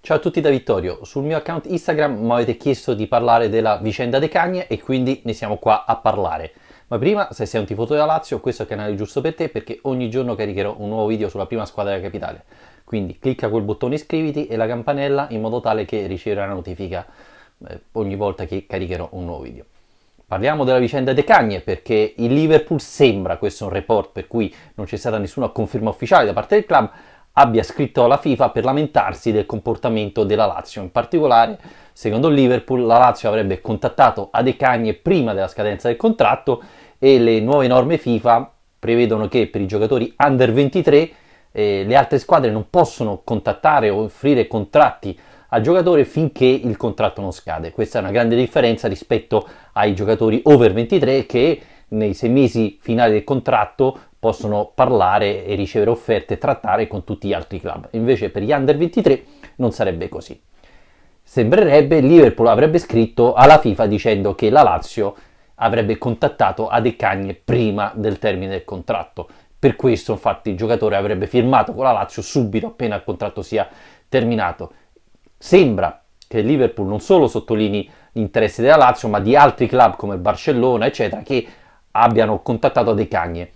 Ciao a tutti da Vittorio, sul mio account Instagram mi avete chiesto di parlare della vicenda De Cagne e quindi ne siamo qua a parlare. Ma prima, se sei un tifoso della Lazio, questo è il canale giusto per te perché ogni giorno caricherò un nuovo video sulla prima squadra della capitale. Quindi clicca quel bottone iscriviti e la campanella in modo tale che riceverai la notifica ogni volta che caricherò un nuovo video. Parliamo della vicenda De Cagne perché il Liverpool sembra, questo è un report per cui non c'è stata nessuna conferma ufficiale da parte del club, abbia scritto alla FIFA per lamentarsi del comportamento della Lazio. In particolare, secondo il Liverpool, la Lazio avrebbe contattato a De Cagne prima della scadenza del contratto e le nuove norme FIFA prevedono che per i giocatori under 23 le altre squadre non possono contattare o offrire contratti al giocatore finché il contratto non scade. Questa è una grande differenza rispetto ai giocatori over 23 che nei 6 mesi finali del contratto possono parlare e ricevere offerte e trattare con tutti gli altri club. Invece per gli under 23 non sarebbe così. Sembrerebbe Liverpool avrebbe scritto alla FIFA dicendo che la Lazio avrebbe contattato a De Cagne prima del termine del contratto. Per questo infatti il giocatore avrebbe firmato con la Lazio subito appena il contratto sia terminato. Sembra che il Liverpool non solo sottolinei l'interesse della Lazio, ma di altri club come il Barcellona, eccetera, che abbiano contattato De Cagne.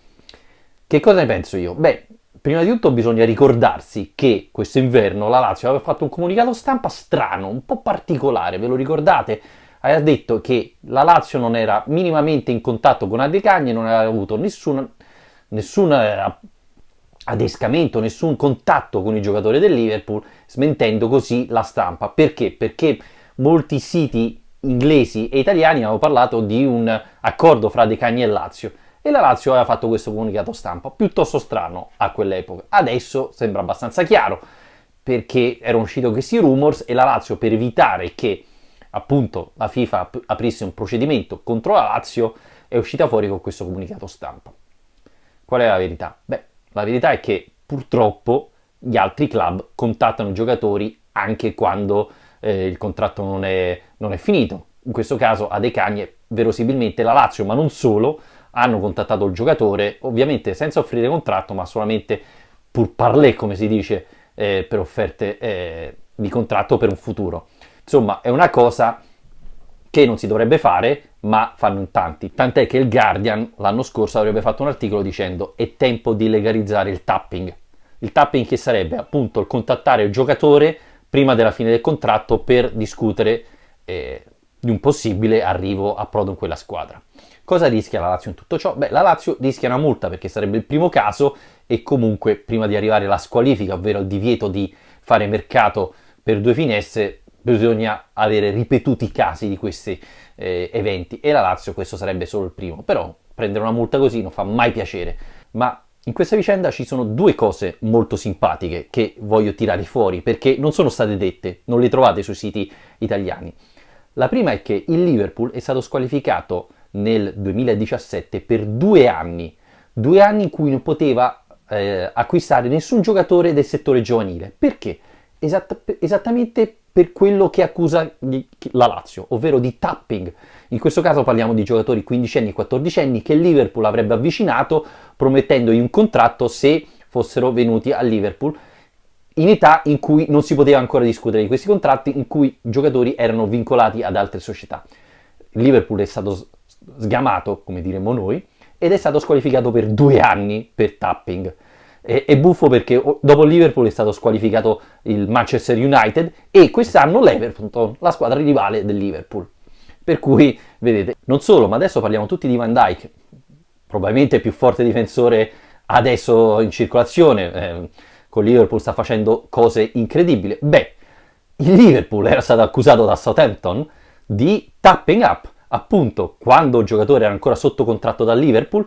Che cosa ne penso io? Beh, prima di tutto bisogna ricordarsi che questo inverno la Lazio aveva fatto un comunicato stampa strano, un po' particolare, ve lo ricordate? Aveva detto che la Lazio non era minimamente in contatto con De Cagne, non aveva avuto nessun adescamento, nessun contatto con i giocatori del Liverpool, smentendo così la stampa. Perché? Perché molti siti inglesi e italiani hanno parlato di un accordo fra De Cagne e Lazio e la Lazio aveva fatto questo comunicato stampa, piuttosto strano a quell'epoca. Adesso sembra abbastanza chiaro perché erano usciti questi rumors e la Lazio, per evitare che appunto la FIFA aprisse un procedimento contro la Lazio, è uscita fuori con questo comunicato stampa. Qual è la verità? Beh, la verità è che purtroppo gli altri club contattano i giocatori anche quando il contratto non è finito. In questo caso a De Cagne verosimilmente la Lazio, ma non solo, hanno contattato il giocatore, ovviamente senza offrire contratto, ma solamente pour parler, come si dice, per offerte di contratto per un futuro. Insomma, è una cosa che non si dovrebbe fare, ma fanno in tanti. Tant'è che il Guardian l'anno scorso avrebbe fatto un articolo dicendo è tempo di legalizzare il tapping. Il tapping che sarebbe appunto il contattare il giocatore prima della fine del contratto per discutere di un possibile arrivo a approdo in quella squadra. Cosa rischia la Lazio in tutto ciò? Beh, la Lazio rischia una multa perché sarebbe il primo caso e comunque prima di arrivare alla squalifica, ovvero il divieto di fare mercato per 2 finestre, bisogna avere ripetuti casi di questi eventi e la Lazio questo sarebbe solo il primo. Però prendere una multa così non fa mai piacere. Ma in questa vicenda ci sono 2 cose molto simpatiche che voglio tirare fuori perché non sono state dette, non le trovate sui siti italiani. La prima è che il Liverpool è stato squalificato nel 2017 per 2 anni in cui non poteva acquistare nessun giocatore del settore giovanile. Perché? Esattamente per quello che accusa la Lazio, ovvero di tapping. In questo caso parliamo di giocatori 15 e 14 che il Liverpool avrebbe avvicinato promettendogli un contratto se fossero venuti al Liverpool in età in cui non si poteva ancora discutere di questi contratti, in cui i giocatori erano vincolati ad altre società. Il Liverpool è stato sgamato, come diremmo noi, ed è stato squalificato per 2 anni per tapping. È buffo perché dopo il Liverpool è stato squalificato il Manchester United e quest'anno l'Everton, la squadra rivale del Liverpool. Per cui, vedete, non solo, ma adesso parliamo tutti di Van Dijk, probabilmente il più forte difensore adesso in circolazione, con Liverpool sta facendo cose incredibili. Beh, il Liverpool era stato accusato da Southampton di tapping up, appunto quando il giocatore era ancora sotto contratto dal Liverpool,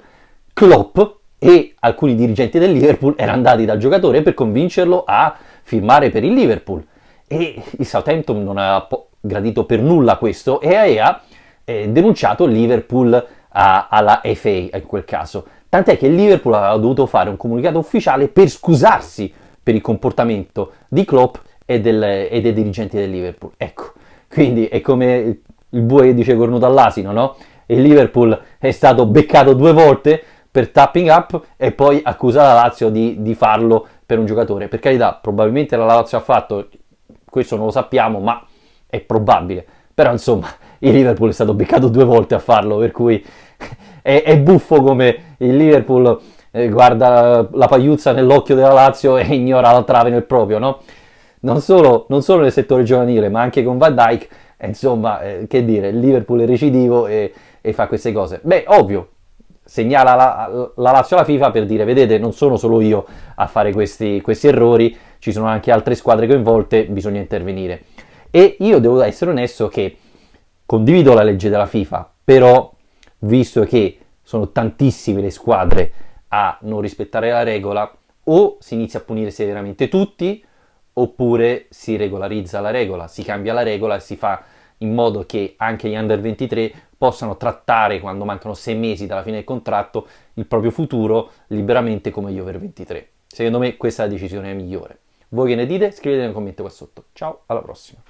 Klopp e alcuni dirigenti del Liverpool erano andati dal giocatore per convincerlo a firmare per il Liverpool e il Southampton non ha gradito per nulla questo e aveva denunciato il Liverpool alla FA in quel caso, tant'è che il Liverpool aveva dovuto fare un comunicato ufficiale per scusarsi per il comportamento di Klopp e dei dirigenti del Liverpool. Ecco, quindi è come il bue che dice cornuto all'asino, no? Il Liverpool è stato beccato 2 volte per tapping up e poi accusa la Lazio di farlo per un giocatore. Per carità, probabilmente la Lazio ha fatto questo non lo sappiamo, ma è probabile. Però insomma, il Liverpool è stato beccato 2 volte a farlo, per cui è buffo come il Liverpool guarda la pagliuzza nell'occhio della Lazio e ignora la trave nel proprio, no? Non solo nel settore giovanile, ma anche con Van Dijk, insomma, che dire, il Liverpool è recidivo e fa queste cose. Beh, ovvio, segnala la Lazio alla FIFA per dire, vedete, non sono solo io a fare questi errori, ci sono anche altre squadre coinvolte, bisogna intervenire. E io devo essere onesto che condivido la legge della FIFA, però visto che sono tantissime le squadre a non rispettare la regola, o si inizia a punire severamente tutti, oppure si regolarizza la regola, si cambia la regola e si fa in modo che anche gli under 23 possano trattare, quando mancano 6 mesi dalla fine del contratto, il proprio futuro liberamente come gli over 23. Secondo me questa è la decisione migliore. Voi che ne dite? Scrivete nei commenti qua sotto. Ciao, alla prossima!